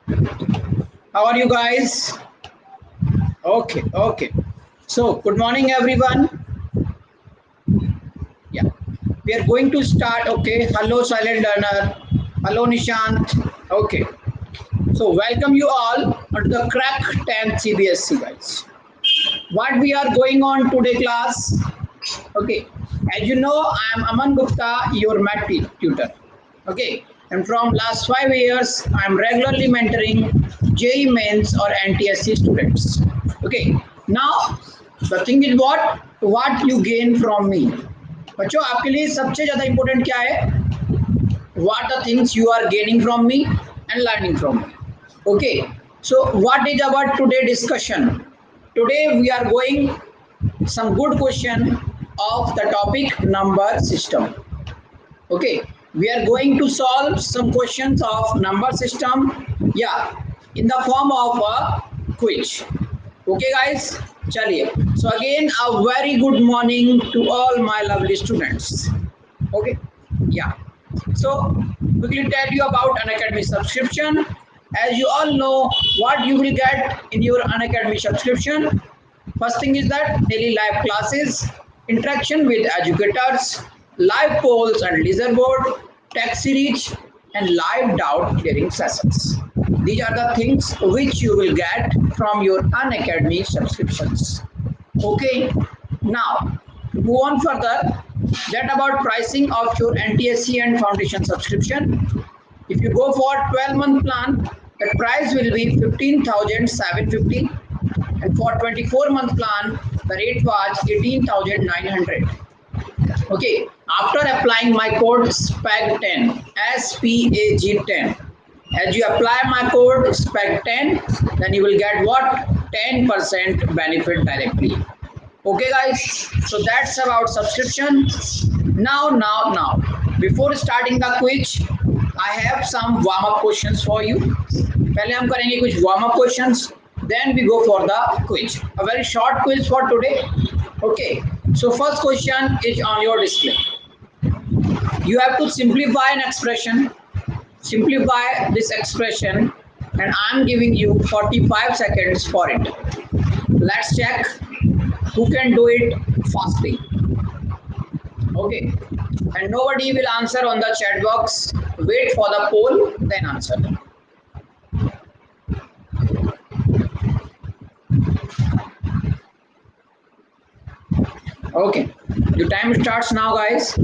How are you guys? Okay, okay. So, good morning, everyone. Yeah, we are going to start. Okay, hello, silent learner. Hello, Nishant. Okay, so welcome you all to the Crack 10 CBSC, guys. What we are going on today, class? Okay, as you know, I am Aman Gupta, your math tutor. Okay, and from last 5 years, I am regularly mentoring JEE mains or NTSC students. Okay, now the thing is what you gain from me. बच्चों आपके लिए सबसे ज़्यादा important क्या है? What the things you are gaining from me and learning from me. Okay, so what is our today discussion? Today we are going some good question of the topic number system. Okay, we are going to solve some questions of number system, yeah, in the form of a quiz. Okay guys, chaliye. So again a very good morning to all my lovely students. Okay, yeah. So quickly tell you about Unacademy subscription. As you all know, what you will get in your Unacademy subscription. First thing is that daily live classes, interaction with educators, live polls and leaderboard, tech series, and live doubt clearing sessions. These are the things which you will get from your Unacademy subscriptions. Okay, now move on further. That about pricing of your NTSC and foundation subscription. If you go for 12-month plan, the price will be 15,750, and for 24-month plan, the rate was 18,900. Okay, after applying my code SPAG10, SPAG10, as you apply my code SPAG10, then you will get what? 10% benefit directly. Okay guys, so that's about subscription. Now, before starting the quiz, I have some warm up questions for you. पहले हम करेंगे कुछ warm up questions, then we go for the quiz. A very short quiz for today. Okay, so first question is on your display. You have to simplify an expression. Simplify this expression, and I'm giving you 45 seconds for it. Let's check who can do it fastly. Okay, and nobody will answer on the chat box. Wait for the poll, then answer. Okay, your time starts now, guys.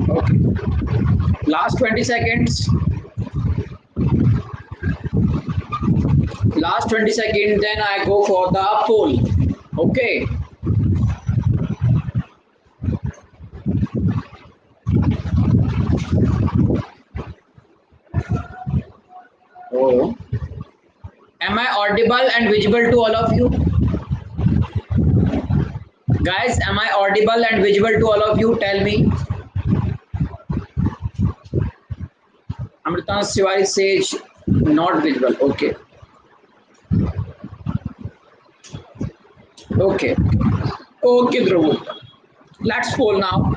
Okay, last 20 seconds. Last 20 seconds, then I go for the poll. Okay. Oh. Am I audible and visible to all of you? Guys, am I audible and visible to all of you? Tell me. Amrita Shivari says not visible. Okay. Okay. Okay, Dhruv. Let's poll now.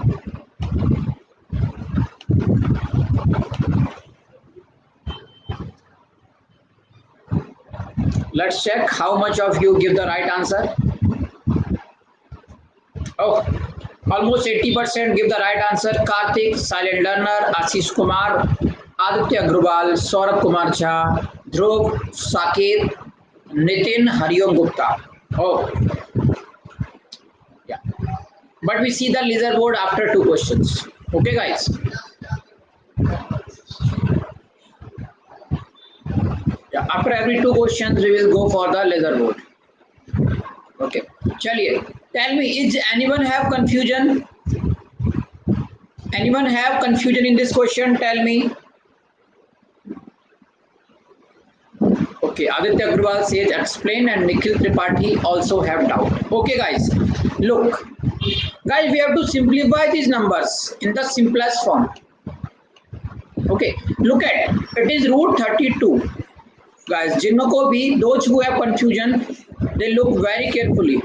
Let's check how much of you give the right answer. Oh, almost 80% give the right answer. Karthik, silent learner, Ashish Kumar, Aditya Agrawal, Saurabh Kumar Jha, Dhruv, Saket, Nitin, Hariom Gupta. Oh, yeah. But we see the leaderboard after 2 questions. Okay, guys. Yeah, after every 2 questions, we will go for the leaderboard. Okay, chaliye. Tell me, is anyone have confusion? Anyone have confusion in this question? Tell me. Okay, Aditya Agrawal says explain, and Nikhil Tripathi also have doubt. Okay, guys, look, guys, we have to simplify these numbers in the simplest form. Okay, look at it is root 32. guys, जिन्हों को भी those who have confusion, they look very carefully.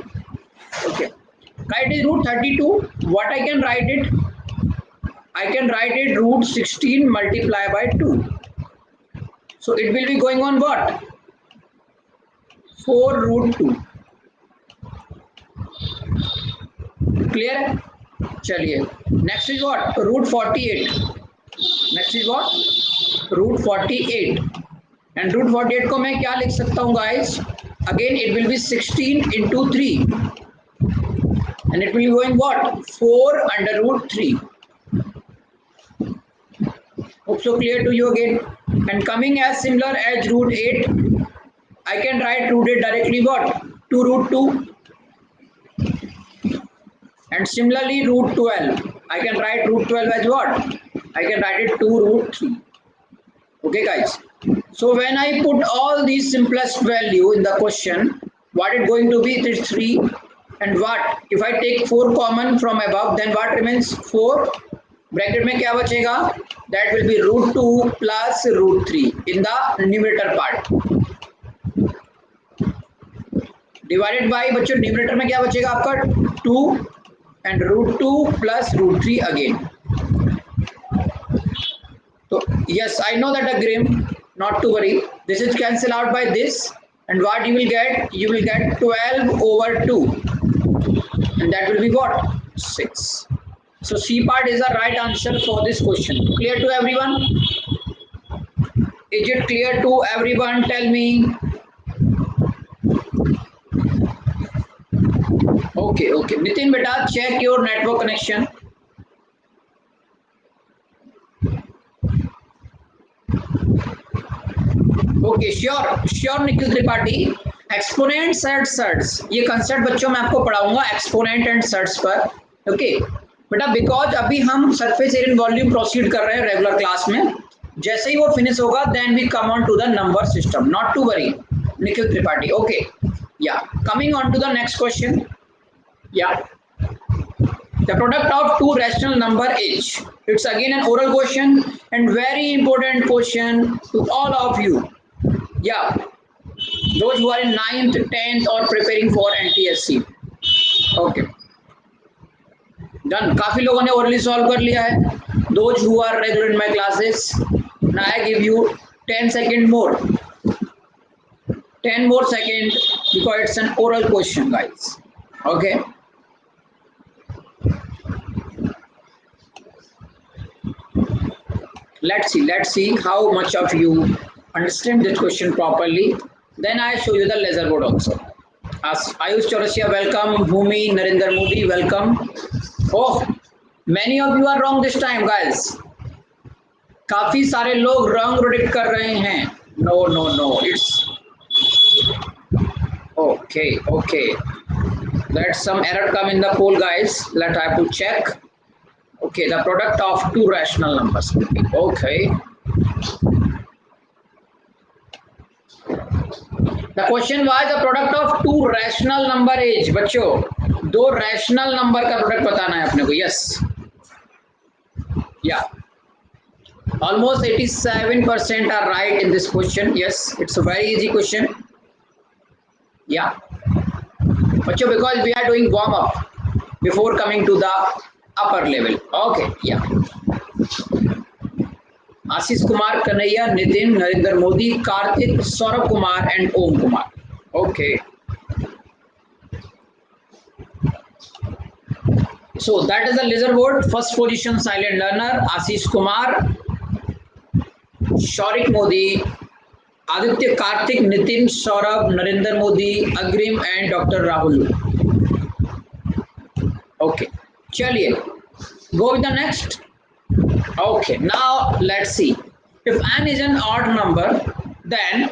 Okay, kite is root 32. What I can write it? I can write it root 16 multiplied by 2. So it will be going on what? 4 root 2. Clear? चलिए, next is what? Root 48. Next is what? Root 48. And root 48 को मैं क्या लिख सकता हूँ guys? Again it will be 16 into 3. And it will be going what? 4 under root 3. Hope so clear to you again. And coming as similar as root 8, I can write root 8 directly what? 2 root 2. And similarly root 12. I can write root 12 as what? I can write it 2 root 3. Okay guys. So when I put all these simplest value in the question, what it going to be? It is 3. And what? If I take 4 common from above, then what remains? 4. Bracket में क्या बचेगा? That will be root 2 plus root 3 in the numerator part. Divided by बच्चों numerator में क्या बचेगा आपका? 2 and root 2 plus root 3 again. So yes, I know that Agrim, not to worry. This is cancelled out by this, and what you will get? You will get 12 over 2, and that will be what? 6. So C part is the right answer for this question. Clear to everyone? Is it clear to everyone? Tell me. Okay, okay. Nitin beta, check your network connection. Okay sure Nikhil Tripathi. Exponents and surds, ये concept बच्चों मैं आपको पढ़ाऊंगा exponent and surds पर. Okay बेटा, because अभी हम surface area volume proceed कर रहे हैं रेगुलर क्लास में. जैसे ही वो फिनिश होगा then we come on to the number system. Not to worry Nikhil Tripathi. Okay yeah coming on to the next question. Yeah the product of two rational number is, it's again an oral question and very important question to all of you. Yeah, those who are in 9th 10th or preparing for NTSC. Okay, done. काफी लोगों ने orally solve कर लिया है. Those who are regular in my classes, now I give you 10 second more, 10 more second, because it's an oral question guys. Okay, let's see how much of you understand this question properly. Then I show you the laser board also. Ayush Chaurasia, welcome. Bhumi Narendra Modi, welcome. Oh, many of you are wrong this time guys. काफी सारे लोग wrong predict कर रहे हैं. No, it's okay. Let some error come in the poll guys. Let I have to check. Okay, the product of two rational numbers. Okay. The question was the product of two rational number is. बच्चों, दो rational number का product बताना है अपने को. Yes. Yeah. Almost 87% are right in this question. Yes, it's a very easy question. Yeah. बच्चों, because we are doing warm up before coming to the upper level. Okay, yeah. Ashish Kumar, Kanaiya, Nitin, Narendra Modi, Karthik, Saurabh Kumar and Om Kumar. Okay. So that is the laser board. First position silent learner Ashish Kumar, Shaurik Modi, Aditya, Karthik, Nitin, Saurabh, Narendra Modi, Agrim and Dr. Rahul. Okay. चलिए, go with the next. Okay, now let's see. If n is an odd number, then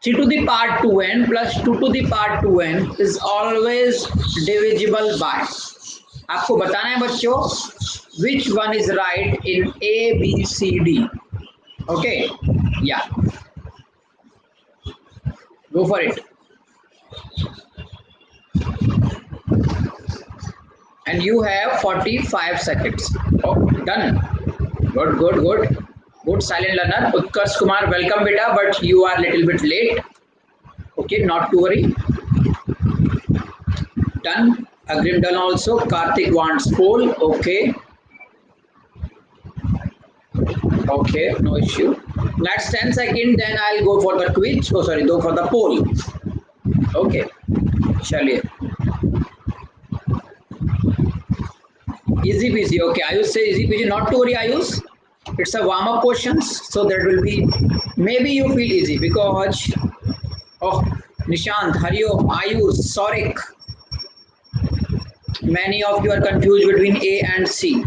3 to the power 2n plus 2 to the power 2n is always divisible by. आपको बताना है बच्चों which one is right in A, B, C, D. Okay, yeah. Go for it. And you have 45 seconds. Oh, done. Good. Good silent learner. Utkarsh Kumar, welcome beta, but you are little bit late. Okay, not to worry. Done. Agreed done also. Karthik wants poll. Okay. Okay, no issue. Next 10 seconds, then I'll go for the quiz. Oh, sorry, go for the poll. Okay. Chaliye. Easy peasy. Okay, Ayush say easy peasy. Not to worry, Ayush. It's a warm up questions, so that will be maybe you feel easy because of Nishant, Hariom, Ayush, Sorik. Many of you are confused between A and C.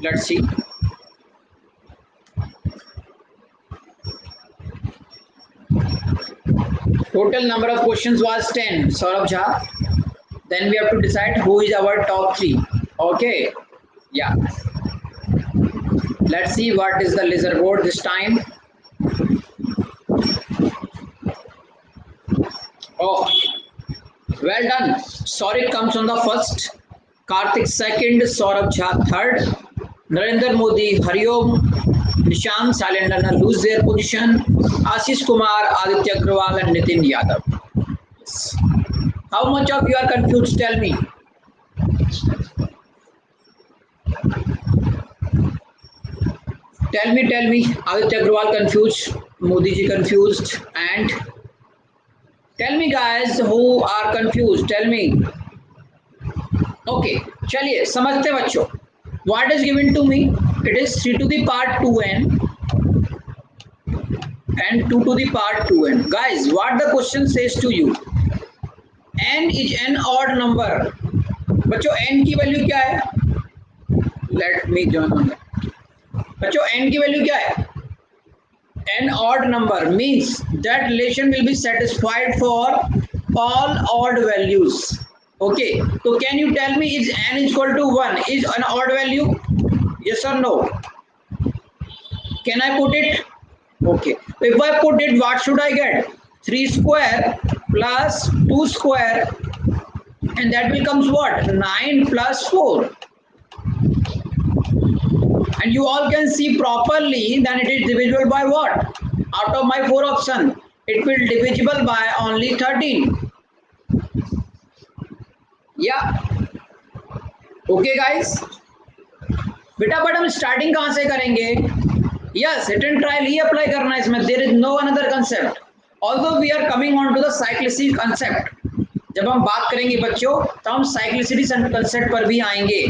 Let's see. Total number of questions was 10. Saurabh Jha. Then we have to decide who is our top three. Okay. Yeah. Let's see what is the leaderboard this time. Oh, well done. Saurik comes on the first, Karthik second, Saurabh Jha third, Narendra Modi, Hariom, Nishant silent runner lose their position, Ashish Kumar, Aditya Agrawal, and Nitin Yadav. Yes. How much of you are confused? Tell me. Tell me. Aditya Agrawal confused, Modi ji confused, and tell me, guys, who are confused. Tell me. Okay, चलिए समझते बच्चों. What is given to me? It is 3 to the power 2n and 2 to the power 2n. Guys, what the question says to you? N is an odd number. बच्चों n की value क्या है? Let me join on that. बच्चों n की value क्या है? An odd number means that relation will be satisfied for all odd values. Okay, so can you tell me is n equal to 1 is an odd value? Yes or no? Can I put it? Okay, if I put it, what should I get? 3 square plus 2 square, and that becomes what? 9 plus 4. And you all can see properly then it is divisible by what? Out of my 4 option, it will divisible by only 13. Yeah. Okay guys. बेटा but हम starting कहां से करेंगे? Yes, hit and trial ही apply करना है इसमें. There is no another concept. Although we are coming on to the cyclicity concept. जब हम बात करेंगे बच्चों तो हम साइक्लिसिटी कंसेप्ट पर भी आएंगे.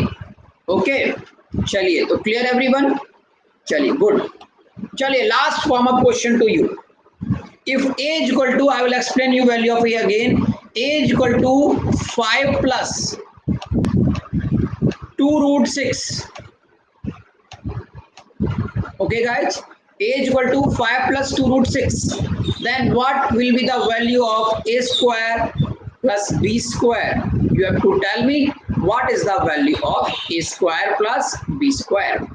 ओके चलिए, तो क्लियर एवरीवन. चलिए गुड. चलिए last form of question to you. If a is equal to, I will explain you value of a again. A is equal to 5 plus 2 root 6. Okay guys, a is equal to 5 plus 2 root 6. Then what will be the value of a square plus b square? You have to tell me what is the value of a square plus b square.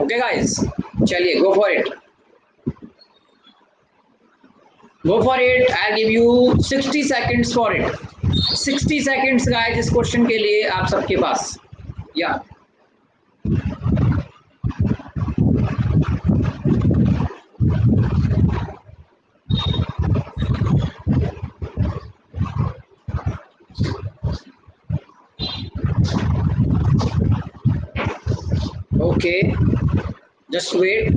Okay guys, chaliye go for it. Go for it. I'll give you 60 seconds for it. 60 seconds guys इस question के लिए आप सबके पास. Yeah. Okay, just wait.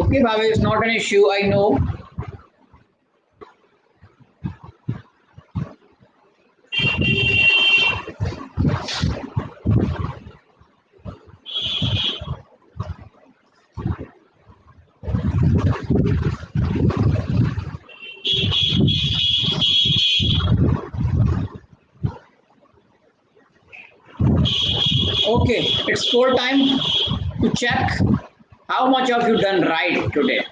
Okay, Bhavesh, it's not an issue. I know. Okay, it's full time to check. How much of you done right today?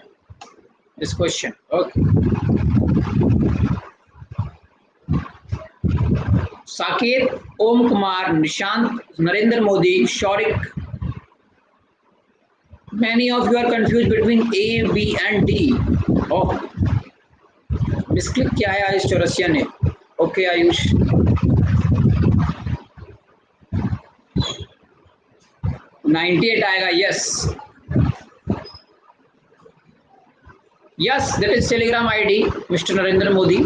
This question. Okay. Saket, Om Kumar, Nishant, Narendra Modi, Shaurik. Many of you are confused between A, B and D. Oh, misclick क्या है आयुष चौरसिया ने? Okay Ayush, 98 आएगा. Yes yes, that is Telegram ID mister Narendra Modi.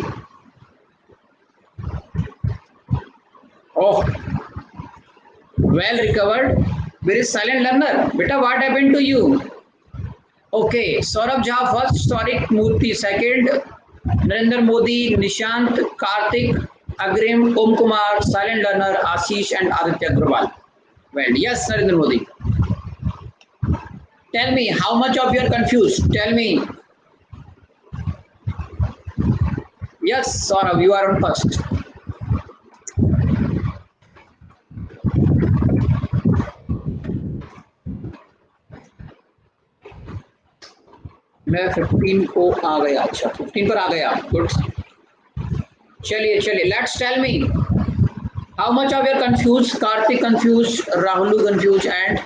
Oh, well recovered. Very silent learner. Beta, what happened to you? Okay, Saurabh Jha first, Saurik Murthy second, Narendra Modi, Nishant, Karthik, Agrim, Om Kumar, silent learner, Ashish and Aditya Agrawal. Well, yes, Narendra Modi. Tell me, how much of you are confused? Tell me. Yes, Saurabh, you are on first. मैं 15 को आ गया. अच्छा, 15 पर आ गया. Good. चलिए चलिए, let's tell me how much of you are confuse. Kartik confuse, Rahul confuse and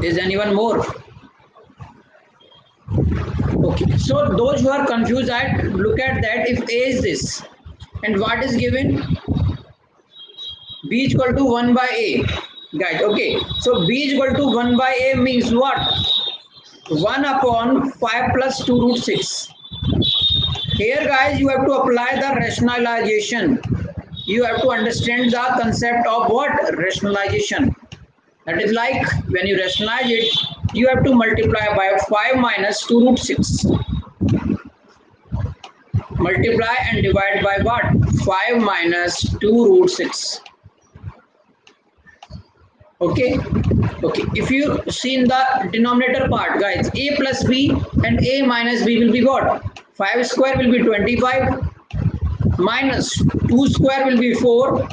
is anyone more? Okay, so those who are confused, at look at that. If A is this and what is given, B is equal to 1 by A, guys. Okay, so B is equal to 1 by A means what? 1 upon 5 plus 2 root 6. Here guys, you have to apply the rationalization. You have to understand the concept of what? Rationalization. That is like when you rationalize it, you have to multiply by 5 minus 2 root 6. Multiply and divide by what? 5 minus 2 root 6. Okay. Okay. If you see in the denominator part, guys, A plus B and A minus B will be what? 5 square will be 25 minus 2 square will be 4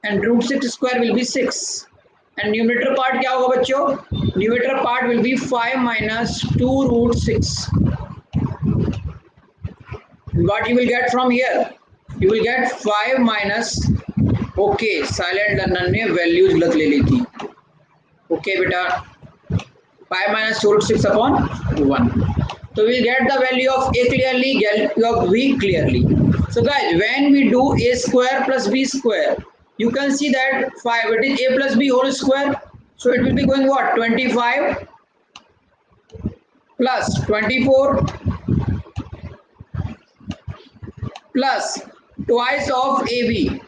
and root 6 square will be 6. And numerator part क्या होगा बच्चों? Numerator part will be 5 minus 2 root 6. What you will get from here? You will get 5 minus. Okay, silent learner ने values गलत ले ली थी. Okay बेटा, 5 minus 2 root 6 upon 1. So we will get the value of A clearly, value of B clearly. So guys, when we do A square plus B square, you can see that 5, it is A plus B whole square. So it will be going what? 25 plus 24 plus twice of AB.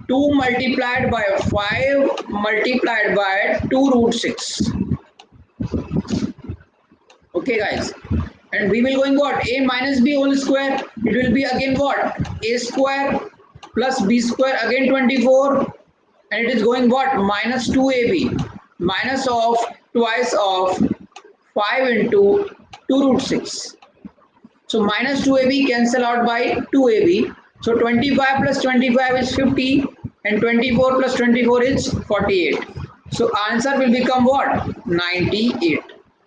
2 multiplied by 5 multiplied by 2 root 6. Okay guys. And we will going what? A minus B whole square. It will be again what? A square plus B square again 24, and it is going what? Minus 2AB minus of twice of 5 into 2 root 6. So minus 2AB cancel out by 2AB. So 25 plus 25 is 50 and 24 plus 24 is 48. So answer will become what? 98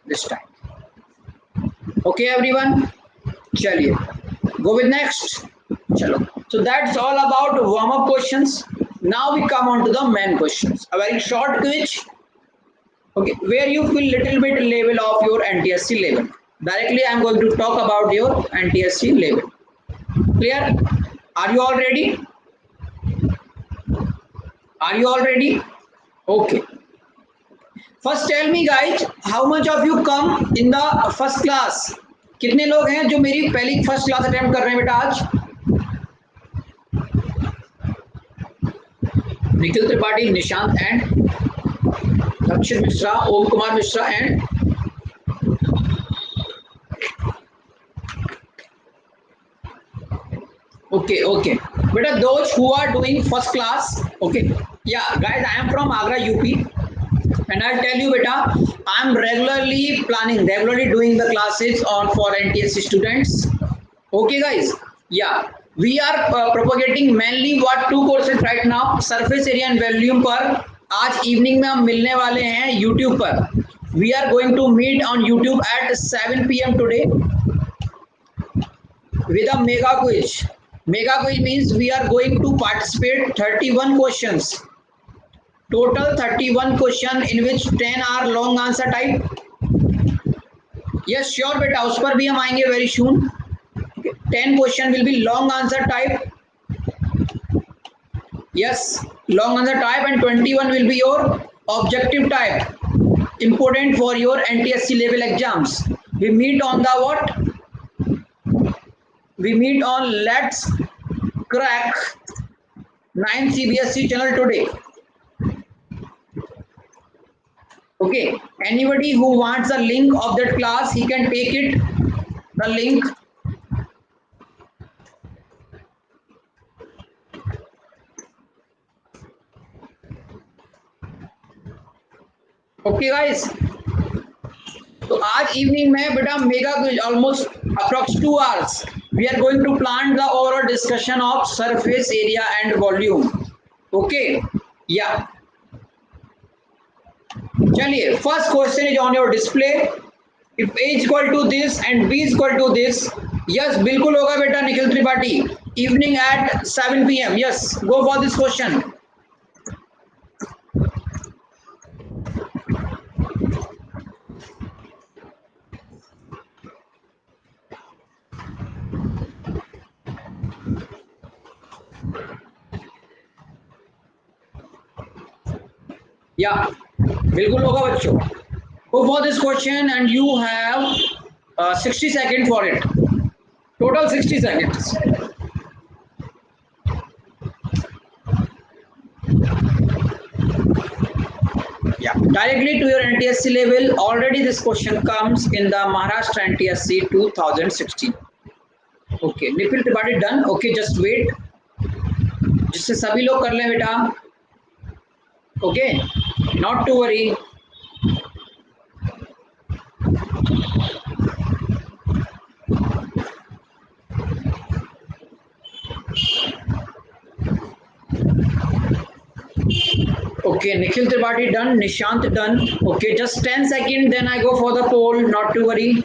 this time. Okay everyone, chaliye, go with next. Chalo. So that's all about warm up questions. Now we come on to the main questions. A very short quiz. Okay, where you feel little bit level of your NTSC level. Directly I am going to talk about your NTSC level. Clear? Are you all ready? Are you all ready? Okay. First tell me guys, how much of you come in the first class? कितने लोग हैं जो मेरी पहली first class attempt कर रहे हैं बेटा आज? Nikhil Tripathi, Nishant and Akshar Mishra, Om Kumar Mishra and okay beta, those who are doing first class. Okay, yeah guys, I am from Agra UP and I'll tell you beta, I am regularly doing the classes on for NTSC students. Okay guys, yeah, We are propagating mainly what two courses right now, surface area and volume पर आज evening में हम मिलने वाले हैं YouTube पर. We are going to meet on YouTube at 7 p.m. today with a mega quiz. Mega quiz means we are going to participate 31 questions. Total 31 question in which 10 are long answer type. Yes, sure बेटा, उस पर भी हम आएंगे very soon. 10 question will be long answer type. Yes, long answer type, and 21 will be your objective type. Important for your NTSC level exams. We meet on the what? We meet on Let's Crack 9 CBSE channel today. Okay, anybody who wants a link of that class, he can take it. The link. Okay guys, तो आज evening में बेटा mega quiz almost approx 2 hours. We are going to plan the overall discussion of surface area and volume. Okay, yeah. चलिए, first question is on your display. If A is equal to this and B is equal to this, yes, बिल्कुल होगा बेटा Nikhil Tripathi. Evening at 7 p.m. Yes, go for this question. Yeah, बिल्कुल होगा बच्चों. Go for this question and you have 60 seconds for it. Total 60 seconds. Yeah, directly to your NTSC level. Already this question comes in the Maharashtra NTSC 2016. Okay, Nikhil Tripathi done. Okay, just wait. जिससे सभी लोग कर लें बेटा. Okay, not to worry. Okay, Nikhil Tripathi done, Nishant done. Okay, just 10 seconds, then I go for the poll, not to worry.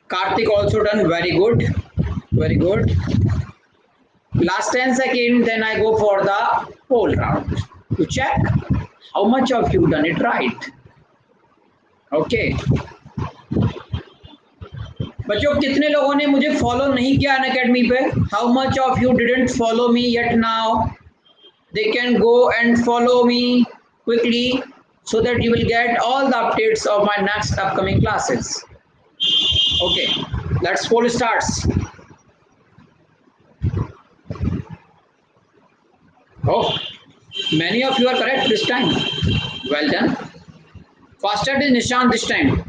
Karthik also done, very good. Very good. Last 10 seconds, then I go for the poll round to check how much of you done it right. Okay. बच्चों कितने लोगों ने मुझे follow नहीं किया Unacademy पे? How much of you didn't follow me yet now? They can go and follow me quickly so that you will get all the updates of my next upcoming classes. Okay, let's poll starts. Oh, many of you are correct this time. Well done. Faster is Nishant this time.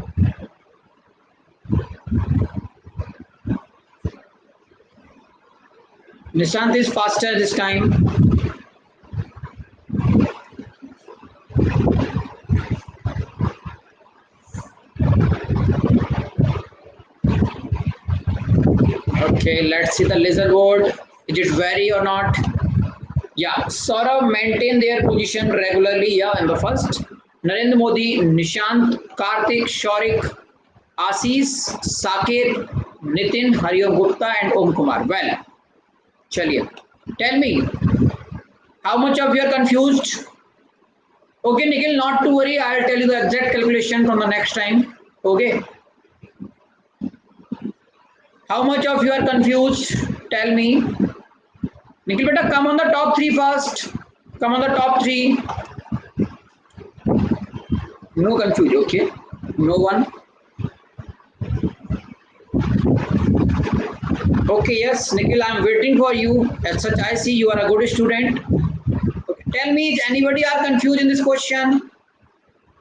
Nishant is faster this time. Okay, let's see the laser board. Is it vary or not? Yeah, Saurabh maintain their position regularly. Yeah, in the first. Narendra Modi, Nishant, Karthik, Shaurik, Ashish, Sakir, Nitin, Hariom Gupta, and Om Kumar. Well, chaliye. Tell me, how much of you are confused? Okay, Nikhil, not to worry. I'll tell you the exact calculation from the next time. Okay. How much of you are confused? Tell me. Nikhil beta, come on the top 3 first. Come on the top 3. No confusion, okay? No one. Okay, yes, Nikhil, I'm waiting for you. As such, I see you are a good student. Okay. Tell me, is anybody are confused in this question?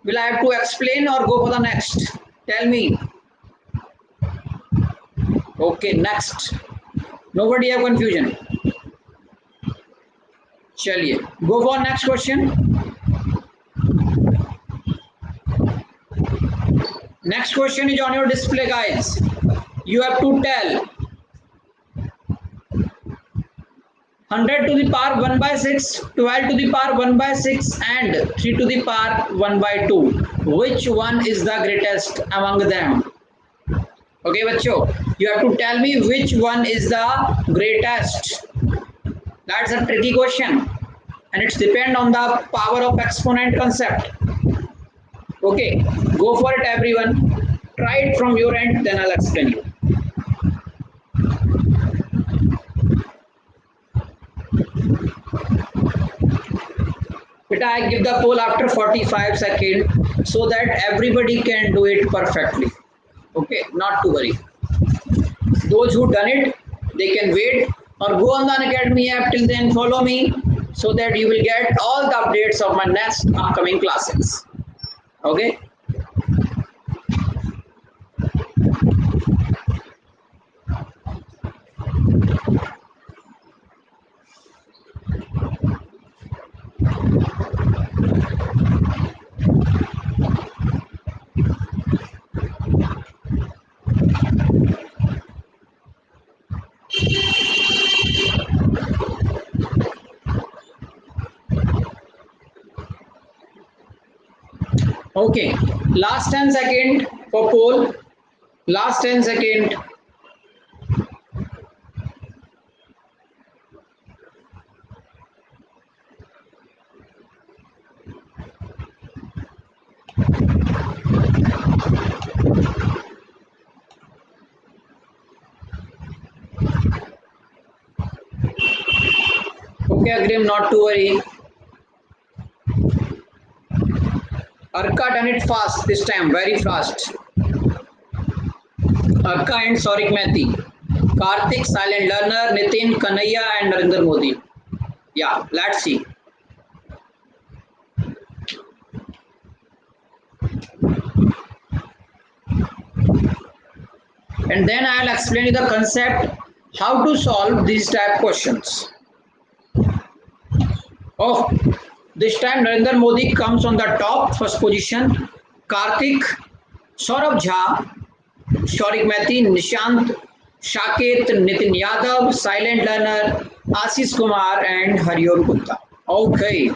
Will I have to explain or go for the next? Tell me. Okay, next. Nobody have confusion. Chaliye, go for next question. Next question is on your display, guys. You have to tell 100 to the power 1 by 6, 12 to the power 1 by 6 and 3 to the power 1 by 2. Which one is the greatest among them? Okay, bachcho, you have to tell me which one is the greatest. That's a tricky question and it's depend on the power of exponent concept. Okay, go for it everyone. Try it from your end, then I'll explain you. But I give the poll after 45 seconds so that everybody can do it perfectly. Okay, not to worry. Those who done it, they can wait or go on the Unacademy app. Till then, follow me so that you will get all the updates of my next upcoming classes. Okay. Okay, last 10 second for poll. Last 10 second. Okay, Agrim, not to worry. Arka done it fast this time, very fast. Arka and Saurik Mehti. Karthik, silent learner, Nitin, Kanaya and Narendra Modi. Yeah, let's see. And then I'll explain you the concept how to solve these type questions. Oh, this time Narendra Modi comes on the top, first position. Karthik, Saurabh Jha, Shaurik Mehti, Nishant, Shakit, Nitin Yadav, Silent Learner, Ashish Kumar and Hariom Gupta. Okay.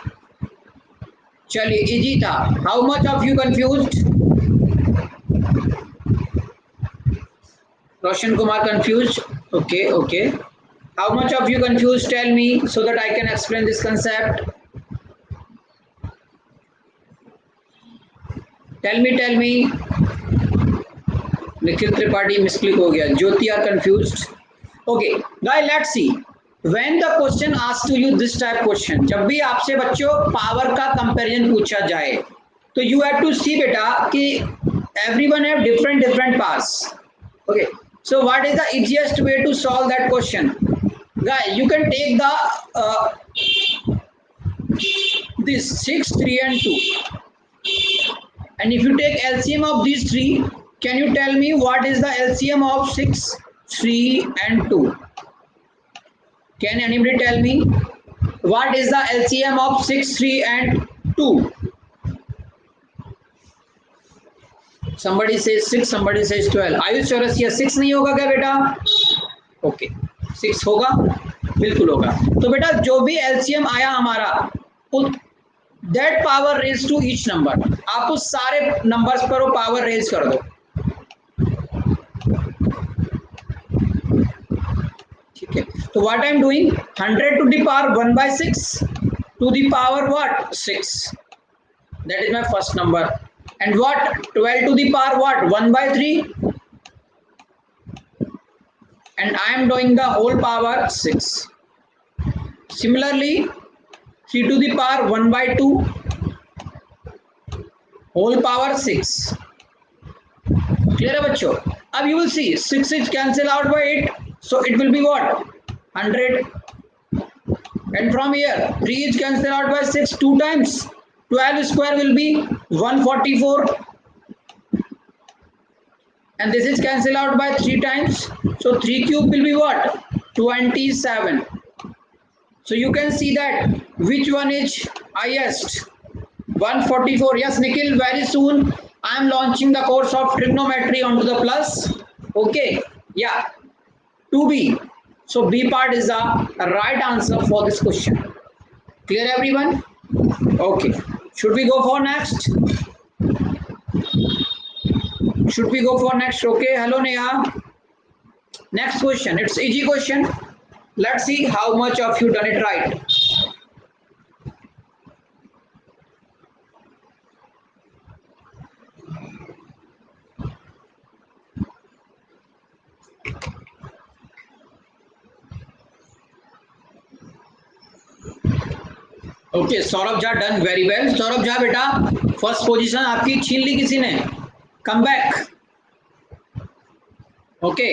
Chaliye, easy tha. How much of you confused? Roshan Kumar confused? Okay, okay. How much of you confused? Tell me so that I can explain this concept. Tell me, tell me. Nikhil Tripathi misclick हो गया. Jyoti are confused. Okay, guys, let's see. When the question asks to you this type question, जब भी आपसे बच्चों power का comparison पूछा जाए, तो you have to see बेटा कि everyone have different powers. Okay, so what is the easiest way to solve that question? Guys, you can take the this 6, 3 and 2. And if you take LCM of these three, can you tell me what is the LCM of 6, 3 and 2? Can anybody tell me what is the LCM of 6, 3 and 2? Somebody says 6, somebody says 12. Are you sure? 6 नहीं होगा क्या बेटा? Okay, 6 होगा, बिल्कुल होगा. तो बेटा जो भी LCM आया हमारा, that power raised to each number. आप उस सारे नंबर्स पर वो पावर रेज कर दो. ठीक है, तो what I am doing, 100 to the power 1 by 6 to the power what? 6. That is my first number. And what? 12 to the power what? 1 by 3. And I am doing the whole power 6. Similarly, 3 to the power 1 by 2 whole power 6. Clear है बच्चों? अब you will see 6 is cancel out by 8, so it will be what? 100. And from here 3 is cancel out by 6 2 times. 12 square will be 144. And this is cancel out by 3 times. So 3 cube will be what? 27. So you can see that which one is highest? 144. Yes, Nikhil, very soon I am launching the course of trigonometry onto the plus. Okay. Yeah. 2B. So B part is the right answer for this question. Clear everyone? Okay. Should we go for next? Should we go for next? Okay. Hello Neha. Next question. It's easy question. Let's see how much of you done it right. Okay Saurabh Jha done very well. Saurabh Jha बेटा first position आपकी छीन ली किसी ने. Come back. Okay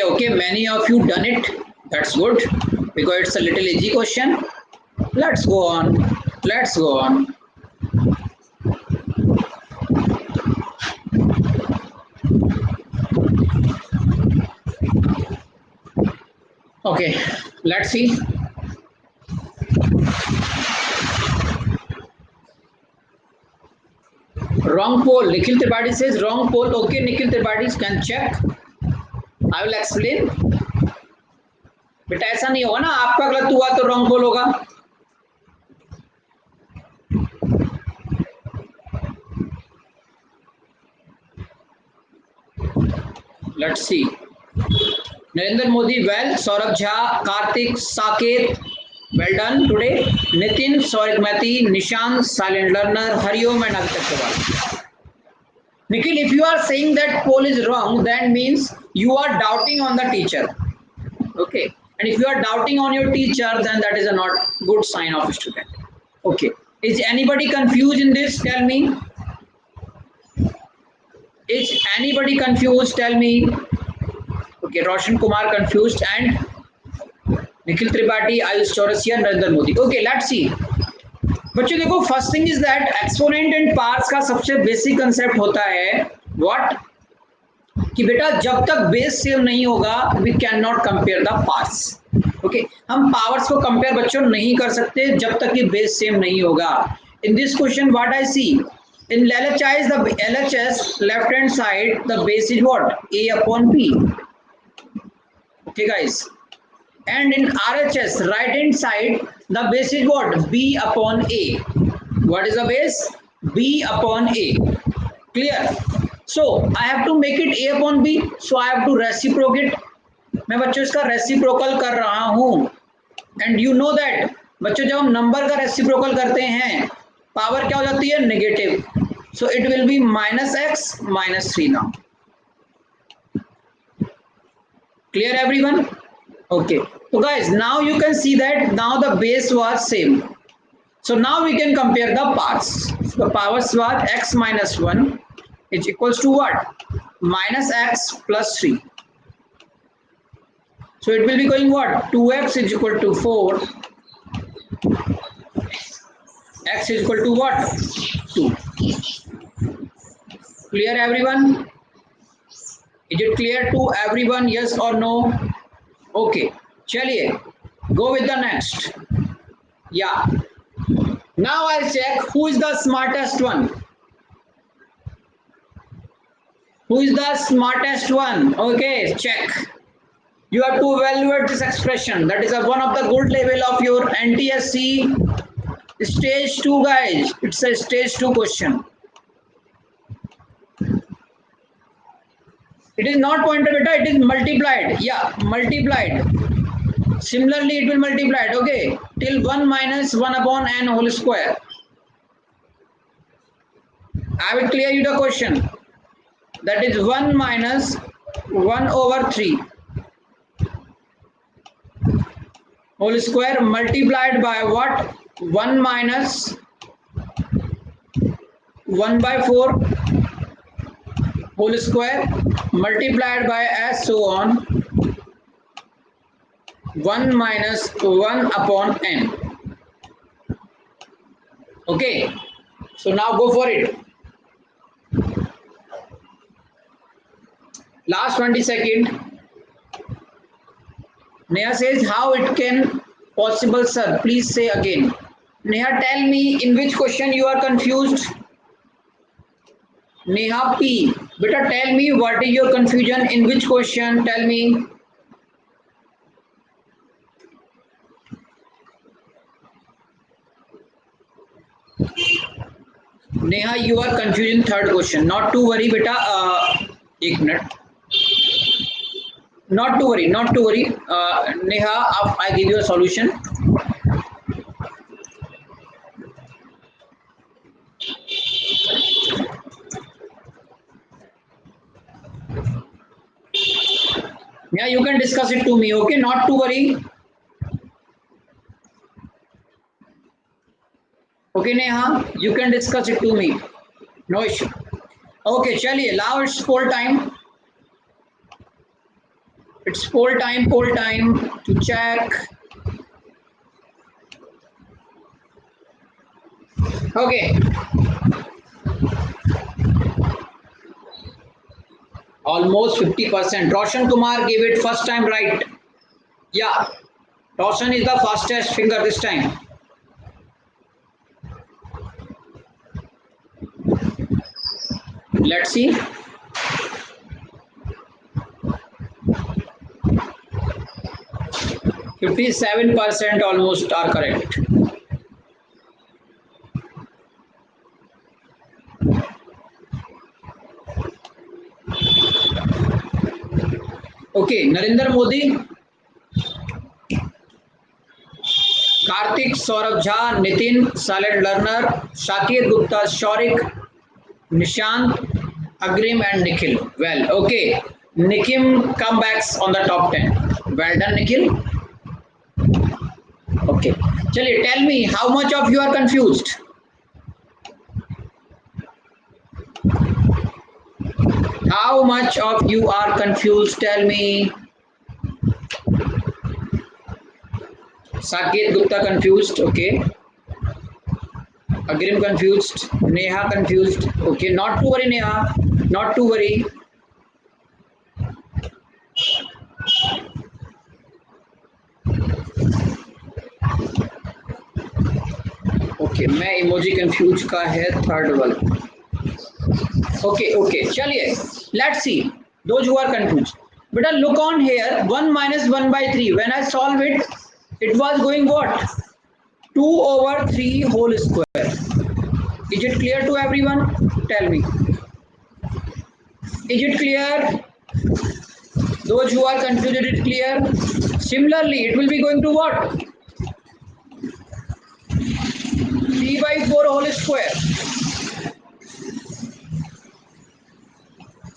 okay, many of you done it. That's good because it's a little easy question. Let's go on. Let's go on. Okay, let's see. Wrong poll. Nikhil Tripathi says wrong poll. Okay, Nikhil Tripathi can check. I will explain. बेटा ऐसा नहीं होगा ना, आपका गलत हुआ तो wrong पोल होगा. Let's see. Narendra Modi, well. Saurabh Jha, Karthik, Saket, well done today. Nitin, Saurik Mehti, Nishant, silent learner, Hariom and Agitak Kewal. Nikhil, if you are saying that poll is wrong, that means you are doubting on the teacher. Okay. And if you are doubting on your teacher, then that is a not good sign of a student. Okay. Is anybody confused in this? Tell me. Is anybody confused? Tell me. Okay, Roshan Kumar confused and Nikhil Tripathi, Ayush Chaurasia, Narendra Modi. Okay, let's see. बच्चों देखो, first thing is that exponent and parts का सबसे basic concept होता है what, कि बेटा जब तक बेस सेम नहीं होगा we can not compare the parts. Okay, हम पावर्स को कंपेयर बच्चों नहीं कर सकते जब तक कि बेस सेम नहीं होगा. In this question what I see in LHS, the LHS left hand side the base is what, A upon B. Okay guys, and in RHS right hand side the base is what, B upon A. What is the base? B upon A. Clear? So I have to make it A upon B, so I have to reciprocate. मैं बच्चों इसका reciprocal कर रहा हूं. And you know that बच्चों जब हम number का रेसिप्रोकल करते हैं पावर क्या हो जाती है, negative. So it will be minus x minus 3 now. Clear everyone? Okay. So guys, now you can see that now the base was same. So now we can compare the parts. So the powers were x minus 1 is equals to what? Minus x plus 3. So it will be going what? 2x is equal to 4. X is equal to what? 2. Clear everyone? Is it clear to everyone? Yes or no? Okay, chaliye go with the next. Yeah, now I'll check who is the smartest one. Who is the smartest one? Okay, check. You have to evaluate this expression. That is one of the good level of your NTSC stage 2 guys. It's a stage 2 question. It is not pointed beta, it is multiplied. Yeah, multiplied. Similarly it will multiplied. Okay, till 1 minus 1 upon n whole square. I will clear you the question. That is 1 minus 1 over 3 whole square multiplied by what? 1 minus 1 by 4 whole square multiplied by as so on 1 minus 1 upon n. Okay, so now go for it. Last 20 seconds. Neha says how it can possible sir, please say again. Neha, tell me in which question you are confused. Neha P, Beta, tell me what is your confusion in which question? Tell me. Neha, you are confused in third question. Not to worry, beta. एक minute. Not to worry, not to worry. Neha, I give you a solution. Yeah, you can discuss it to me. Okay, not to worry. Okay, Neha, you can discuss it to me. No issue. Okay, chaliye. Now it's poll time. It's poll time to check. Okay, almost 50%. Roshan Kumar gave it first time right. Yeah, Roshan is the fastest finger this time. Let's see. 57% almost are correct. Okay, Narendra Modi, Karthik, Saurabh Jha, Nitin, silent learner, Shakir Gupta, Shaurik, Nishant, Agrim and Nikhil. Well, okay. Nikim comebacks on the top 10. Well done, Nikhil. Okay. Chaliye, tell me how much of you are confused? How much of you are confused? Tell me. Saket Gupta confused. Okay. Agrim confused. Neha confused. Okay. Not to worry, Neha. Not to worry. Okay मैं emoji confuse का है third वाला okay okay चलिए let's see those who are confuse बेटा look on here 1 minus 1 by 3 when I solve it it was going what 2 over 3 whole square is it clear to everyone tell me is it clear those who are confused is it clear similarly it will be going to what 3 by 4 whole square.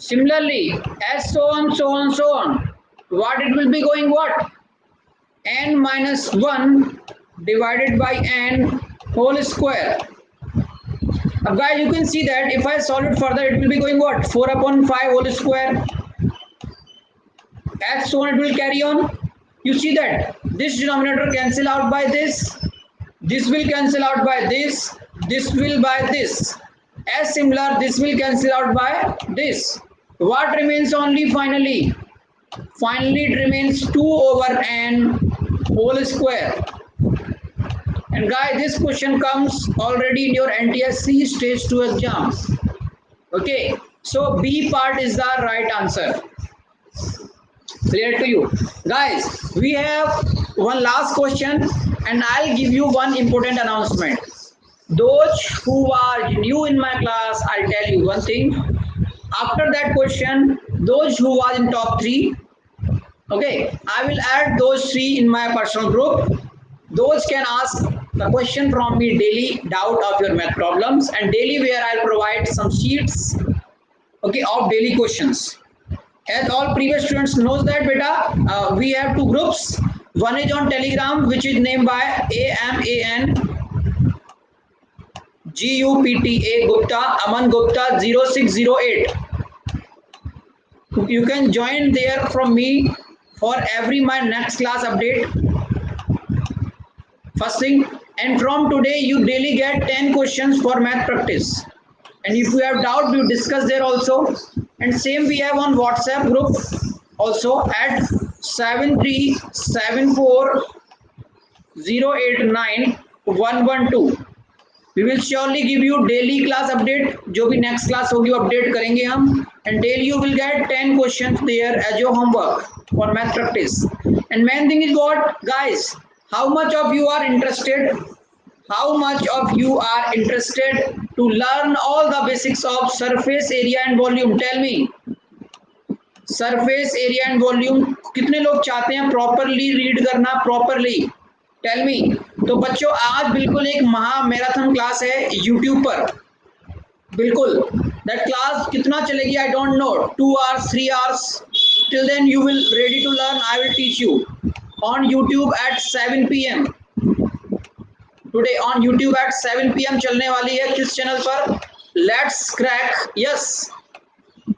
Similarly, as so on, so on, so on. What it will be going what? N minus 1 divided by n whole square. Now guys, you can see that if I solve it further, it will be going what? 4 upon 5 whole square. As so on, it will carry on. You see that this denominator cancel out by this. This will cancel out by this. This will by this. As similar, this will cancel out by this. What remains only finally? Finally, it remains 2 over n whole square. And guys, this question comes already in your NTSC stage 2 exams. Okay, so B part is the right answer. Clear to you? Guys, we have one last question and I'll give you one important announcement. Those who are new in my class, I'll tell you one thing. After that question, those who are in top 3, okay, I will add those 3 in my personal group. Those can ask the question from me daily, doubt of your math problems, and daily where I'll provide some sheets, okay, of daily questions. As all previous students knows that beta, we have 2 groups. One is on Telegram, which is named by AMAN GUPTA Gupta Aman Gupta 0608. You can join there from me for every my next class update. First thing, and from today you daily get 10 questions for math practice. And if you have doubt, you discuss there also. And same we have on WhatsApp group also at 7374089 112. We will surely give you daily class update, जो भी next class होगी update करेंगे हम, and daily you will get 10 questions there as your homework for math practice. And main thing is what guys, how much of you are interested, how much of you are interested to learn all the basics of surface area and volume? Tell me. Surface area and volume कितने लोग चाहते हैं properly read करना, properly? Tell me. तो बच्चों आज बिल्कुल एक महा मैराथन क्लास है यूट्यूब पर, बिल्कुल. दैट क्लास कितना चलेगी I don't know, 2 hours 3 hours. Till then you will ready to learn. I will teach you on YouTube at 7 p.m. Today on YouTube at 7 p.m. चलने वाली है. किस चैनल पर? Let's crack. यस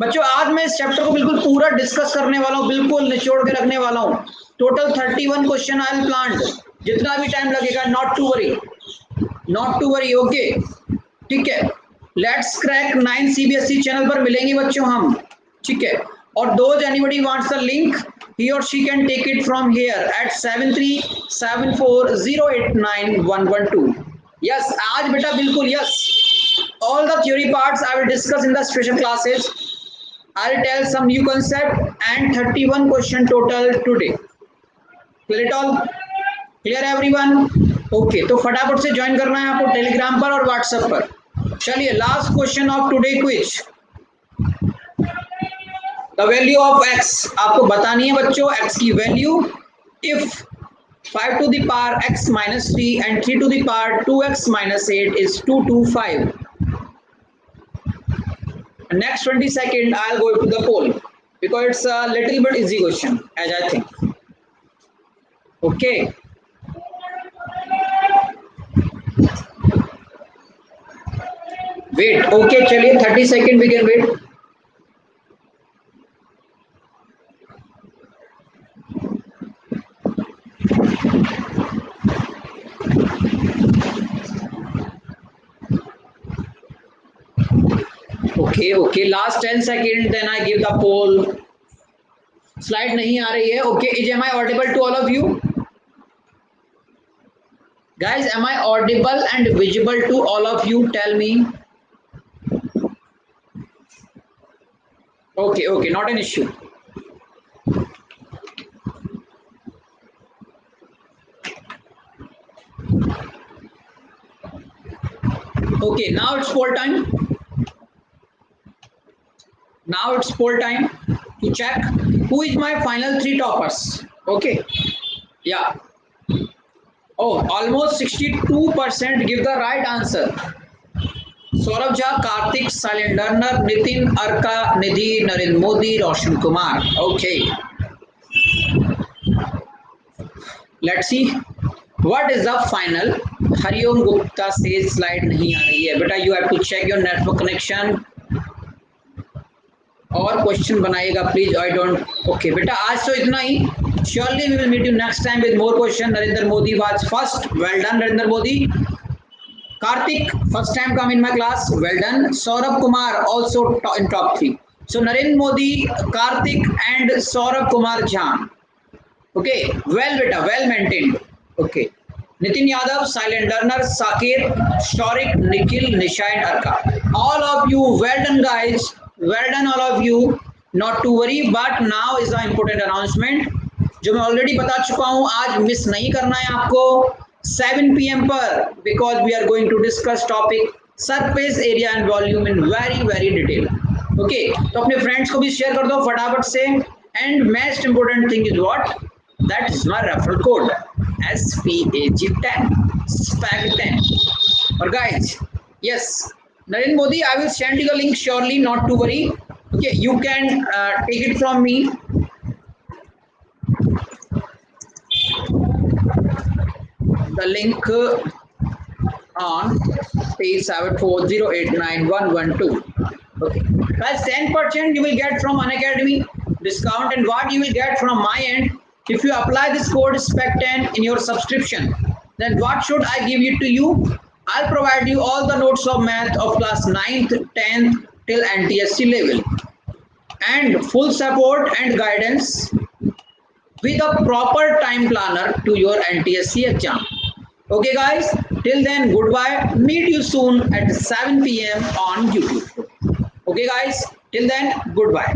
बच्चों आज मैं इस चैप्टर को बिल्कुल पूरा डिस्कस करने वाला हूँ, बिल्कुल निचोड़ के रखने वाला हूँ. Total 31 question I will plan. जितना भी टाइम लगेगा, not to worry, not to worry. Okay ठीक है. लेट्स क्रैक 9 CBSE चैनल पर मिलेंगे बच्चों हम, ठीक है. और those anybody wants the link, he or she can take it from here at 7374089112. Yes आज बेटा बिल्कुल yes. All the theory parts I will discuss in the special classes. I will tell some new concept and 31 question total today. Clear it all? Clear everyone? Okay, तो फटाफट से join करना है आपको Telegram पर और व्हाट्सएप पर. चलिए last question of today quiz. The value of x आपको बतानी है बच्चों, x की value if 5 to the power x minus 3 and 3 to the power 2x minus 8 is 225. Next 20 seconds I'll go to the poll because it's a little bit easy question as I think. Okay. Wait. Okay, चलिए 30 seconds we can wait. Okay, last 10 seconds then I give the poll. Slide नहीं आ रही है. Okay, am I audible to all of you? Guys, am I audible and visible to all of you? Tell me. Okay, not an issue. Okay, now it's poll time. Now it's poll time to check who is my final 3 toppers. Okay, yeah. Oh, almost 62% give the right answer. Saurabh Jha, Kartik, silent learner, Nitin, Arka, Nidhi, Narendra Modi, Roshan Kumar. Okay let's see what is the final. Hariom Gupta से slide नहीं आ रही है बेटा, you have to check your network connection और question बनाइएगा please. I don't. Okay बेटा आज तो इतना ही. Surely we will meet you next time with more question. Narendra Modi was first, well done Narendra Modi. Karthik, first time come in my class, well done. Saurabh Kumar also in top 3. So Narendra Modi, Karthik and Saurabh Kumar Jha. Okay, well beta, well maintained. Okay. Nitin Yadav, silent learner, Sakir, Shorik, Nikhil, Nisha and Arka. All of you, well done guys. Well done all of you. Not to worry, but now is the important announcement. जो मैं already बता चुका हूँ, आज miss नहीं करना है आपको 7 p.m. पर, because we are going to discuss topic surface area and volume in very detail. Okay, तो अपने फ्रेंड्स को भी शेयर कर दो फटाफट से. And most important thing is what, that is my referral code SPAG10 SPAG10. और guys yes Narendra Modi, I will send you the link surely, not to worry. Okay, you can take it from me. The link on page 74089112. Okay, guys, 10% you will get from Unacademy discount, and what you will get from my end if you apply this code SPEC10 in your subscription. Then what should I give it to you? I'll provide you all the notes of math of class 9th, 10th till NTSC level, and full support and guidance with a proper time planner to your NTSC exam. Okay, guys, till then, goodbye. Meet you soon at 7 p.m. on YouTube. Okay, guys, till then, goodbye.